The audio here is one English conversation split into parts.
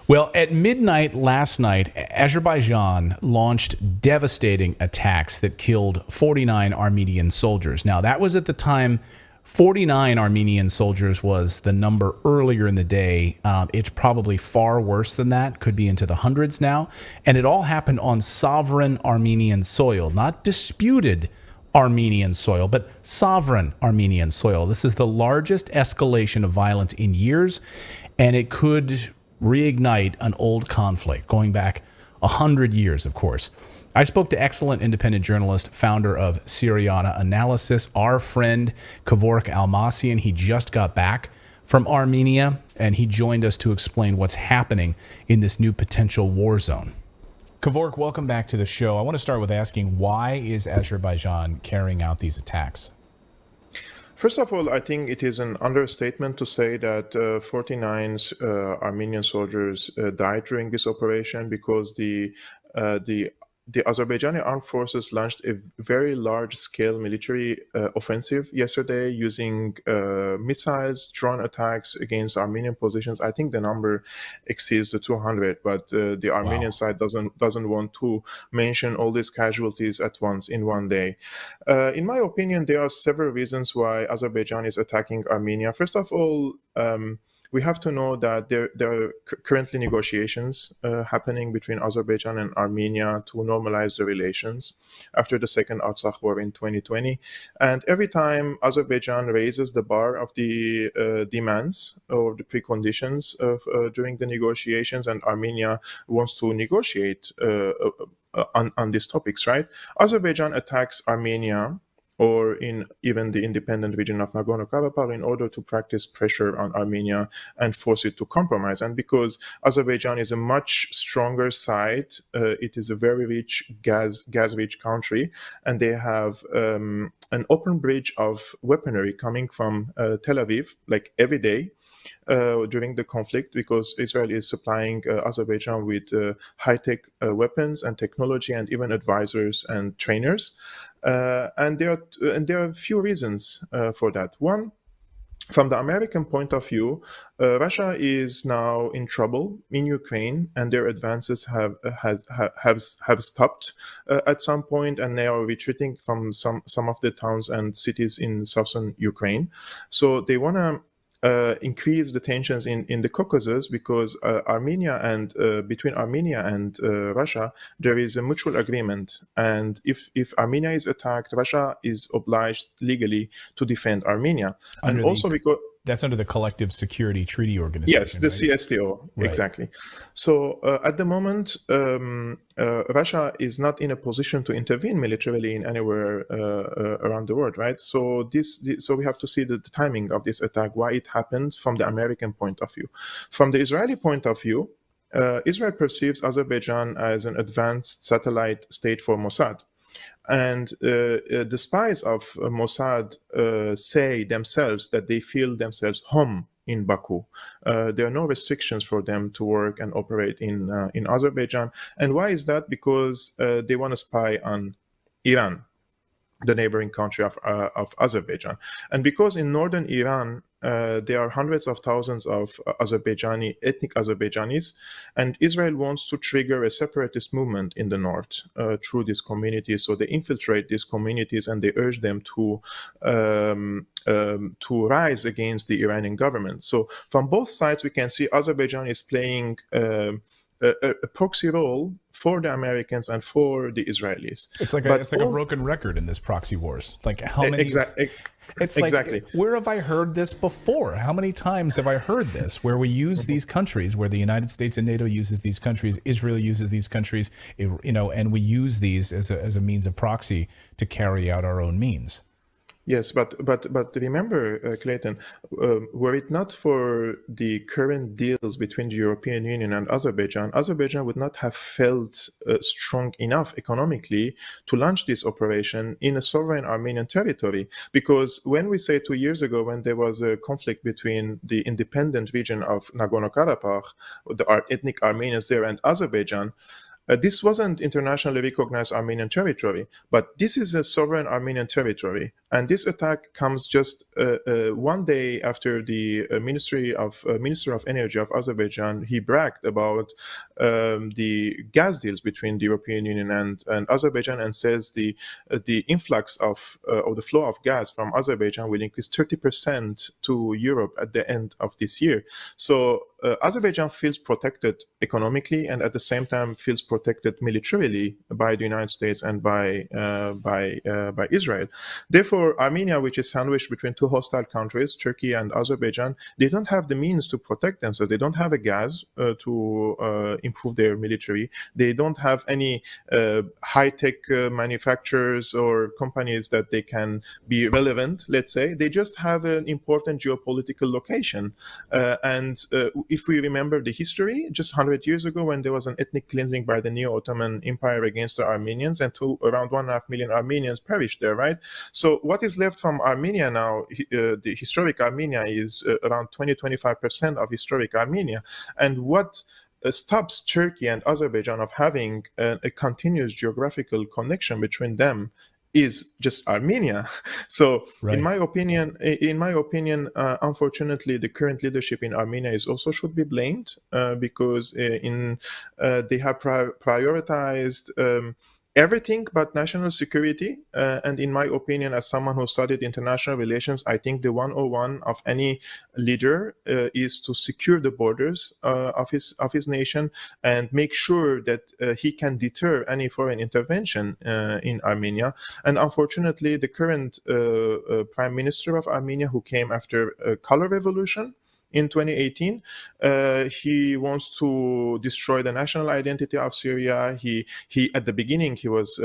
Well, at midnight last night, Azerbaijan launched devastating attacks that killed 49 Armenian soldiers. Now, that was at the time 49 Armenian soldiers was the number earlier in the day. It's probably far worse than that, could be into the hundreds now. And it all happened on sovereign Armenian soil, not disputed Armenian soil, but sovereign Armenian soil. This is the largest escalation of violence in years, and it could reignite an old conflict going back 100 years, of course. I spoke to excellent independent journalist, founder of Syriana Analysis, our friend Kevork Almassian. He just got back from Armenia, and he joined us to explain what's happening in this new potential war zone. Kevork, welcome back to the show. I want to start with asking, why is Azerbaijan carrying out these attacks? First of all, I think it is an understatement to say that 49 Armenian soldiers died during this operation, because the Azerbaijani armed forces launched a very large-scale military offensive yesterday using missiles, drone attacks against Armenian positions. I think the number exceeds the 200, but the Armenian side doesn't want to mention all these casualties at once in one day. In my opinion, there are several reasons why Azerbaijan is attacking Armenia. First of all, we have to know that there are currently negotiations happening between Azerbaijan and Armenia to normalize the relations after the Second Artsakh War in 2020. And every time Azerbaijan raises the bar of the demands or the preconditions during the negotiations, and Armenia wants to negotiate on these topics, right? Azerbaijan attacks Armenia or in even the independent region of Nagorno-Karabakh in order to practice pressure on Armenia and force it to compromise. And because Azerbaijan is a much stronger side, it is a very rich gas-rich country, and they have an open bridge of weaponry coming from Tel Aviv, like every day, during the conflict, because Israel is supplying Azerbaijan with high-tech weapons and technology, and even advisors and trainers. And there are a few reasons for that. One, from the American point of view, Russia is now in trouble in Ukraine, and their advances have stopped at some point, and they are retreating from some of the towns and cities in southern Ukraine. So they want to increase the tensions in the Caucasus, because between Armenia and Russia, there is a mutual agreement. And if Armenia is attacked, Russia is obliged legally to defend Armenia. Because that's under the Collective Security Treaty Organization. Yes, the right? CSTO, Right. exactly. So at the moment, Russia is not in a position to intervene militarily in anywhere around the world, right? So so we have to see the timing of this attack, why it happened from the American point of view. From the Israeli point of view, Israel perceives Azerbaijan as an advanced satellite state for Mossad. And the spies of Mossad say themselves that they feel themselves home in Baku. There are no restrictions for them to work and operate in Azerbaijan. And why is that? Because they want to spy on Iran, the neighboring country of Azerbaijan. And because in northern Iran, there are hundreds of thousands of ethnic Azerbaijanis, and Israel wants to trigger a separatist movement in the north through these communities. So they infiltrate these communities, and they urge them to rise against the Iranian government. So from both sides, we can see Azerbaijan is playing a proxy role for the Americans and for the Israelis. It's like a broken record in this proxy wars. Like how many? It's exactly. Like, where have I heard this before? How many times have I heard this? Where we use these countries, where the United States and NATO uses these countries, Israel uses these countries, and we use these as a means of proxy to carry out our own means. Yes, but remember, Clayton, were it not for the current deals between the European Union and Azerbaijan would not have felt strong enough economically to launch this operation in a sovereign Armenian territory. Because when we say 2 years ago, when there was a conflict between the independent region of Nagorno-Karabakh, the ethnic Armenians there, and Azerbaijan, This wasn't internationally recognized Armenian territory, but this is a sovereign Armenian territory. And this attack comes just one day after the Minister of Energy of Azerbaijan, he bragged about the gas deals between the European Union and Azerbaijan, and says the influx of or the flow of gas from Azerbaijan will increase 30% to Europe at the end of this year. So Azerbaijan feels protected economically, and at the same time feels protected militarily by the United States and by Israel. Therefore, Armenia, which is sandwiched between two hostile countries, Turkey and Azerbaijan, they don't have the means to protect themselves. They don't have a gas to improve their military. They don't have any high-tech manufacturers or companies that they can be relevant, let's say. They just have an important geopolitical location. And if we remember the history, just 100 years ago, when there was an ethnic cleansing by the Neo-Ottoman Empire against the Armenians, and around 1.5 million Armenians perished there, right? So what is left from Armenia now, the historic Armenia, is around 20-25% of historic Armenia. And what stops Turkey and Azerbaijan of having a continuous geographical connection between them is just Armenia. So, Right. in my opinion, unfortunately, the current leadership in Armenia is also should be blamed because they have prioritized everything but national security. And in my opinion, as someone who studied international relations, I think the 101 of any leader is to secure the borders of his nation and make sure that he can deter any foreign intervention in Armenia. And unfortunately, the current Prime Minister of Armenia, who came after a color revolution in 2018, he wants to destroy the national identity of Syria. He at the beginning he was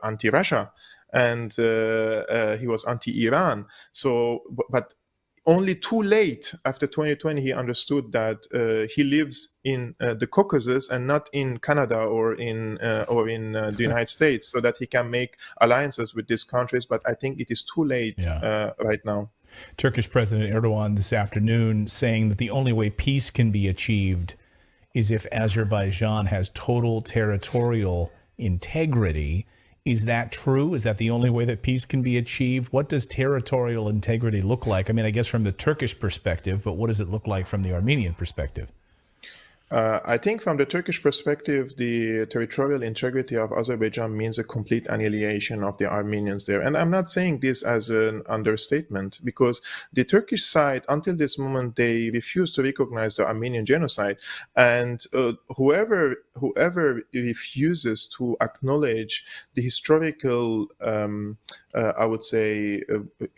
anti-Russia, and he was anti-Iran. So, but only too late after 2020 he understood that he lives in the Caucasus and not in Canada or in the United States, so that he can make alliances with these countries. But I think it is too late right now. Turkish President Erdogan this afternoon saying that the only way peace can be achieved is if Azerbaijan has total territorial integrity. Is that true? Is that the only way that peace can be achieved? What does territorial integrity look like? I mean, I guess from the Turkish perspective, but what does it look like from the Armenian perspective? I think from the Turkish perspective, the territorial integrity of Azerbaijan means a complete annihilation of the Armenians there. And I'm not saying this as an understatement, because the Turkish side, until this moment, they refuse to recognize the Armenian genocide. And whoever refuses to acknowledge the historical, I would say,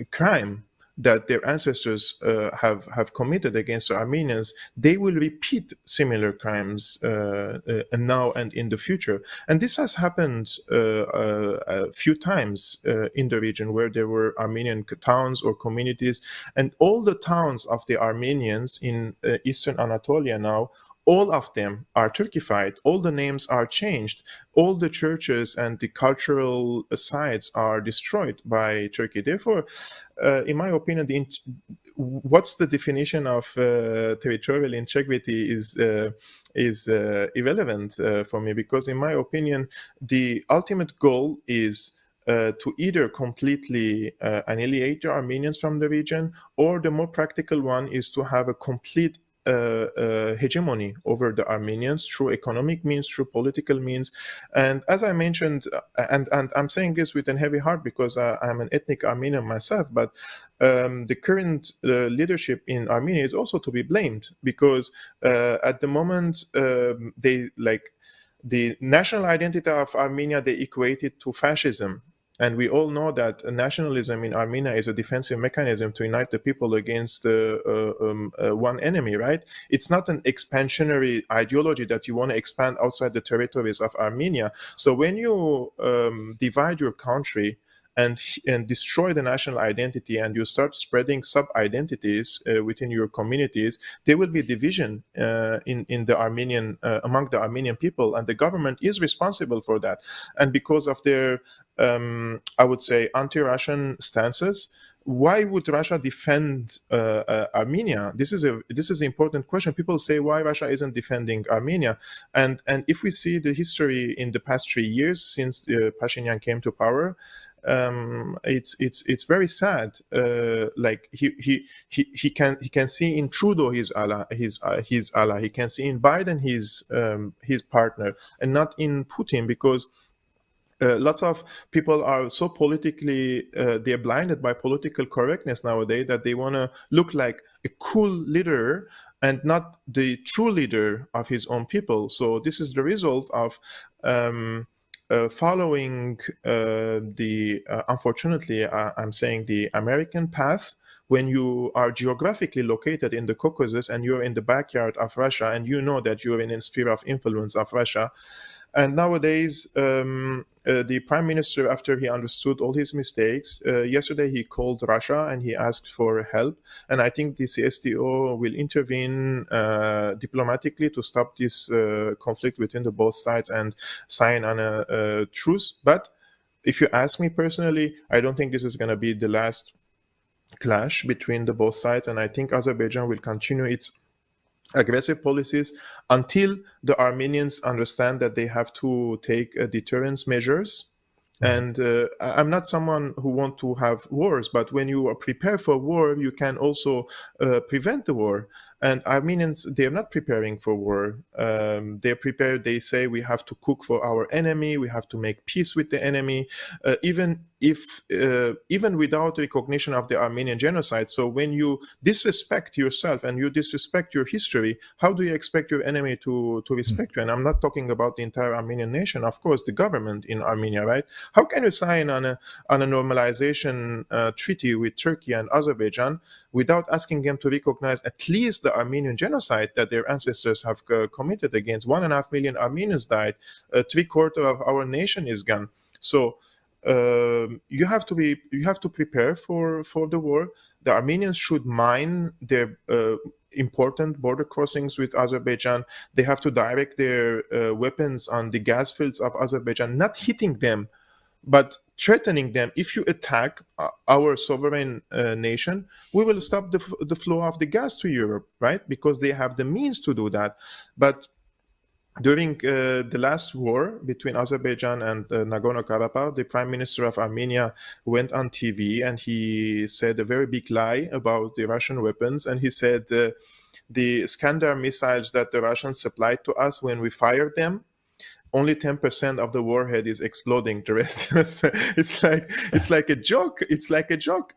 crime that their ancestors have committed against the Armenians, they will repeat similar crimes now and in the future. And this has happened a few times in the region, where there were Armenian towns or communities, and all the towns of the Armenians in eastern Anatolia now, all of them are Turkified. All the names are changed. All the churches and the cultural sites are destroyed by Turkey. Therefore, in my opinion, what's the definition of territorial integrity is irrelevant for me, because in my opinion, the ultimate goal is to either completely annihilate the Armenians from the region, or the more practical one is to have a complete hegemony over the Armenians through economic means, through political means. And as I mentioned, and I'm saying this with a heavy heart, because I'm an ethnic Armenian myself, but the current leadership in Armenia is also to be blamed, because at the moment they the national identity of Armenia, they equate it to fascism. And we all know that nationalism in Armenia is a defensive mechanism to unite the people against one enemy, right? It's not an expansionary ideology that you want to expand outside the territories of Armenia. So when you divide your country and destroy the national identity, and you start spreading sub-identities within your communities, there will be division in the Armenian among the Armenian people, and the government is responsible for that. And because of their I would say anti-Russian stances, why would Russia defend Armenia? This is an important question. People say why Russia isn't defending Armenia, and if we see the history in the past 3 years since Pashinyan came to power, it's very sad. Like he can see in Trudeau his ally, his ally. He can see in Biden his partner, and not in Putin, because lots of people are so politically they're blinded by political correctness nowadays that they want to look like a cool leader and not the true leader of his own people. So this is the result of following the unfortunately I'm saying the American path. When you are geographically located in the Caucasus and you're in the backyard of Russia, and you know that you're in a sphere of influence of Russia. And nowadays, the prime minister, after he understood all his mistakes, yesterday he called Russia and he asked for help. And I think the CSTO will intervene diplomatically to stop this conflict between the both sides and sign on a truce. But if you ask me personally, I don't think this is going to be the last clash between the both sides. And I think Azerbaijan will continue its aggressive policies until the Armenians understand that they have to take deterrence measures. And I'm not someone who wants to have wars, but when you are prepared for war, you can also prevent the war. And Armenians, they are not preparing for war. They're prepared. They say we have to cook for our enemy. We have to make peace with the enemy, even without recognition of the Armenian genocide. So when you disrespect yourself and you disrespect your history, how do you expect your enemy to respect you? And I'm not talking about the entire Armenian nation, of course, the government in Armenia, right? How can you sign on a normalization treaty with Turkey and Azerbaijan without asking them to recognize at least the Armenian genocide that their ancestors have committed against? 1.5 million Armenians died. 3/4 of our nation is gone. So you have to prepare for the war. The Armenians should mine their important border crossings with Azerbaijan. They have to direct their weapons on the gas fields of Azerbaijan, not hitting them, but threatening them. If you attack our sovereign nation, we will stop the flow of the gas to Europe, right? Because they have the means to do that. But during the last war between Azerbaijan and Nagorno-Karabakh, the prime minister of Armenia went on TV and he said a very big lie about the Russian weapons. And he said the Iskander missiles that the Russians supplied to us, when we fired them, only 10% of the warhead is exploding. The rest, it's like a joke. It's like a joke.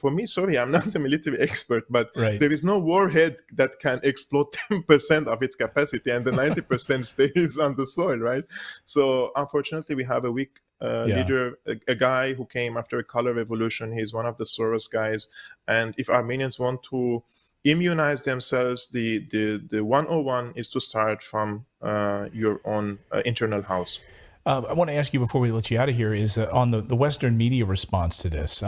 For me, sorry, I'm not a military expert, but there is no warhead that can explode 10% of its capacity, and the 90% stays on the soil, right? So unfortunately, we have a weak leader, a guy who came after a color revolution. He's one of the Soros guys, and if Armenians want to immunize themselves, the 101 is to start from your own internal house. I want to ask you before we let you out of here is on the Western media response to this.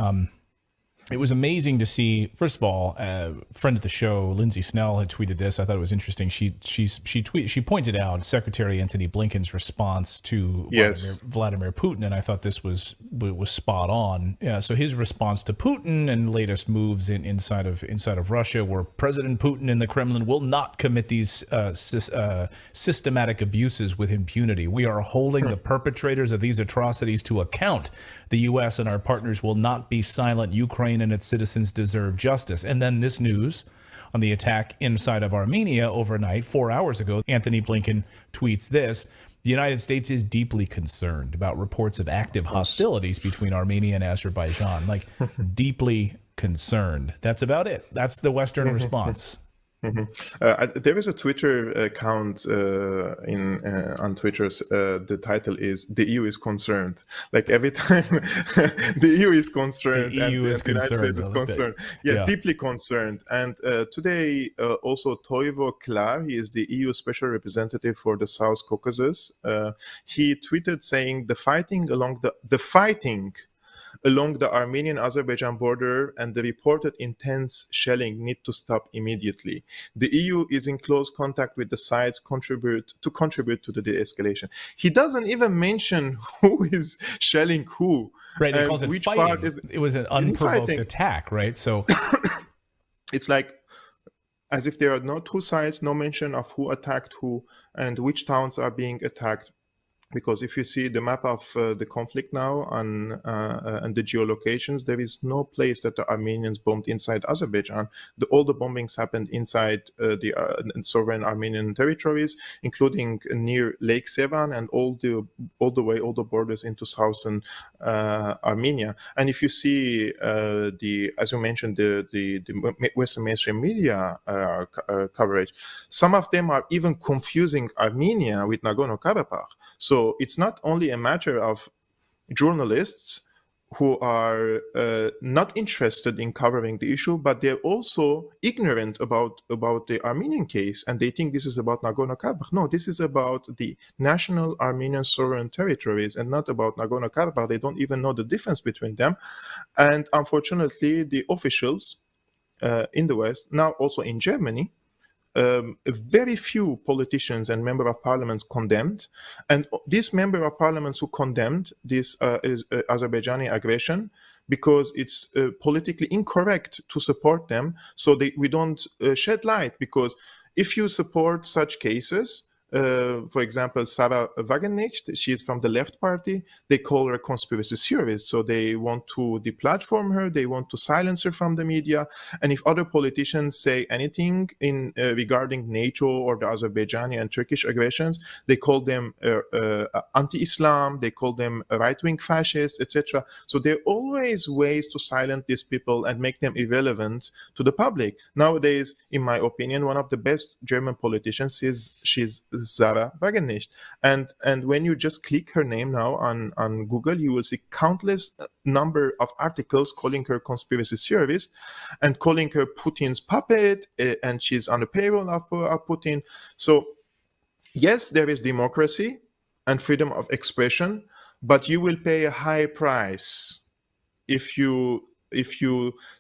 It was amazing to see. First of all, a friend of the show, Lindsay Snell, had tweeted this. I thought it was interesting. She pointed out Secretary Antony Blinken's response to Vladimir Putin, and I thought this was spot on. Yeah, so his response to Putin and latest moves inside of Russia, where President Putin and the Kremlin will not commit these systematic abuses with impunity. We are holding the perpetrators of these atrocities to account. The U.S. and our partners will not be silent. Ukraine and its citizens deserve justice. And then this news on the attack inside of Armenia overnight, 4 hours ago, Antony Blinken tweets this: the United States is deeply concerned about reports of active hostilities between Armenia and Azerbaijan. Like, deeply concerned. That's about it. That's the Western response. There is a Twitter account on Twitter. The title is "The EU is concerned." Like every time the EU is concerned, the EU is the United States is concerned. Yeah, deeply concerned. And today, also Toivo Klar, he is the EU Special Representative for the South Caucasus. He tweeted saying the fighting along the Armenian-Azerbaijan border, and the reported intense shelling need to stop immediately. The EU is in close contact with the sides contribute to the de-escalation. He doesn't even mention who is shelling who. Right, he and calls it which fighting. part is It was an unprovoked fighting. attack, right? So It's like as if there are no two sides, no mention of who attacked who and which towns are being attacked. Because if you see the map of the conflict now and the geolocations, there is no place that the Armenians bombed inside Azerbaijan. All the bombings happened inside the sovereign Armenian territories, including near Lake Sevan and all the borders into southern Armenia. And if you see as you mentioned, the Western mainstream media coverage, some of them are even confusing Armenia with Nagorno-Karabakh. So it's not only a matter of journalists who are not interested in covering the issue, but they're also ignorant about the Armenian case, and they think this is about Nagorno-Karabakh. No, this is about the national Armenian sovereign territories and not about Nagorno-Karabakh. They don't even know the difference between them. And unfortunately, the officials in the West, now also in Germany, very few politicians and member of parliaments condemned, and these member of parliaments who condemned this Azerbaijani aggression because it's politically incorrect to support them, so we don't shed light. Because if you support such cases, for example, Sarah Wagenknecht, she is from the left party. They call her a conspiracy theorist. So they want to deplatform her. They want to silence her from the media. And if other politicians say anything regarding NATO or the Azerbaijani and Turkish aggressions, they call them anti-Islam. They call them right-wing fascists, etc. So there are always ways to silence these people and make them irrelevant to the public. Nowadays, in my opinion, one of the best German politicians she's Sarah Wagenknecht, and when you just click her name now on Google, you will see countless number of articles calling her conspiracy theorist and calling her Putin's puppet, and she's on the payroll of Putin. So yes, there is democracy and freedom of expression, but you will pay a high price if you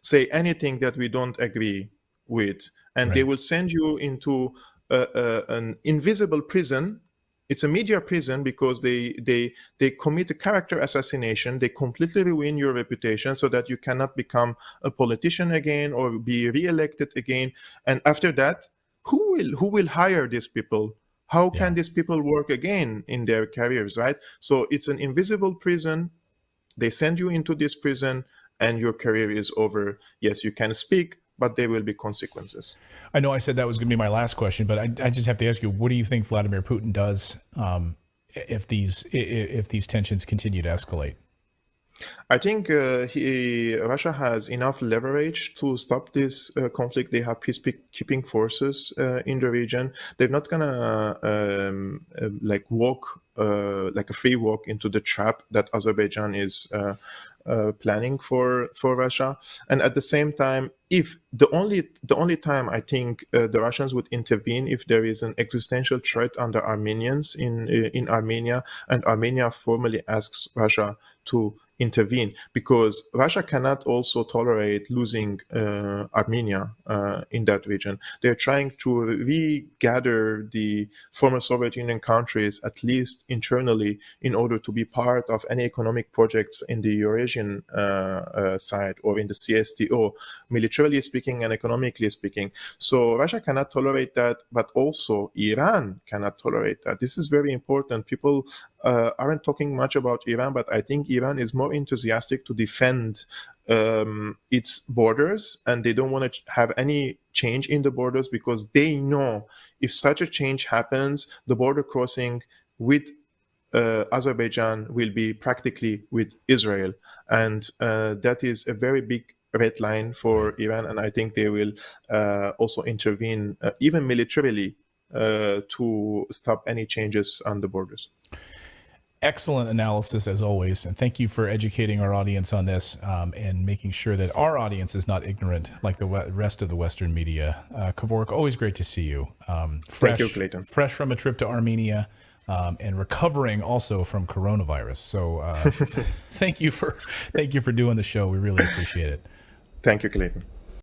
say anything that we don't agree with, and they will send you into an invisible prison. It's a media prison because they commit a character assassination. They completely ruin your reputation so that you cannot become a politician again or be re-elected again. And after that, who will hire these people? How can these people work again in their careers, right? So it's an invisible prison. They send you into this prison and your career is over. Yes, you can speak, but there will be consequences. I know I said that was going to be my last question, but I just have to ask you, what do you think Vladimir Putin does if these tensions continue to escalate? I think Russia has enough leverage to stop this conflict. They have peacekeeping forces in the region. They're not gonna walk like a free walk into the trap that Azerbaijan is planning for Russia. And at the same time, if the only time I think the Russians would intervene if there is an existential threat on the Armenians in Armenia, and Armenia formally asks Russia to intervene, because Russia cannot also tolerate losing Armenia in that region. They're trying to regather the former Soviet Union countries, at least internally, in order to be part of any economic projects in the Eurasian side or in the CSTO, militarily speaking and economically speaking. So Russia cannot tolerate that, but also Iran cannot tolerate that. This is very important. People aren't talking much about Iran, but I think Iran is more enthusiastic to defend its borders, and they don't want to have any change in the borders, because they know if such a change happens, the border crossing with Azerbaijan will be practically with Israel, and that is a very big red line for Iran, and I think they will also intervene even militarily to stop any changes on the borders. Excellent analysis as always, and thank you for educating our audience on this and making sure that our audience is not ignorant like the rest of the Western media. Kevork, always great to see you. Thank you, Clayton. Fresh from a trip to Armenia. and recovering also from coronavirus. So thank you for doing the show. We really appreciate it. Thank you, Clayton.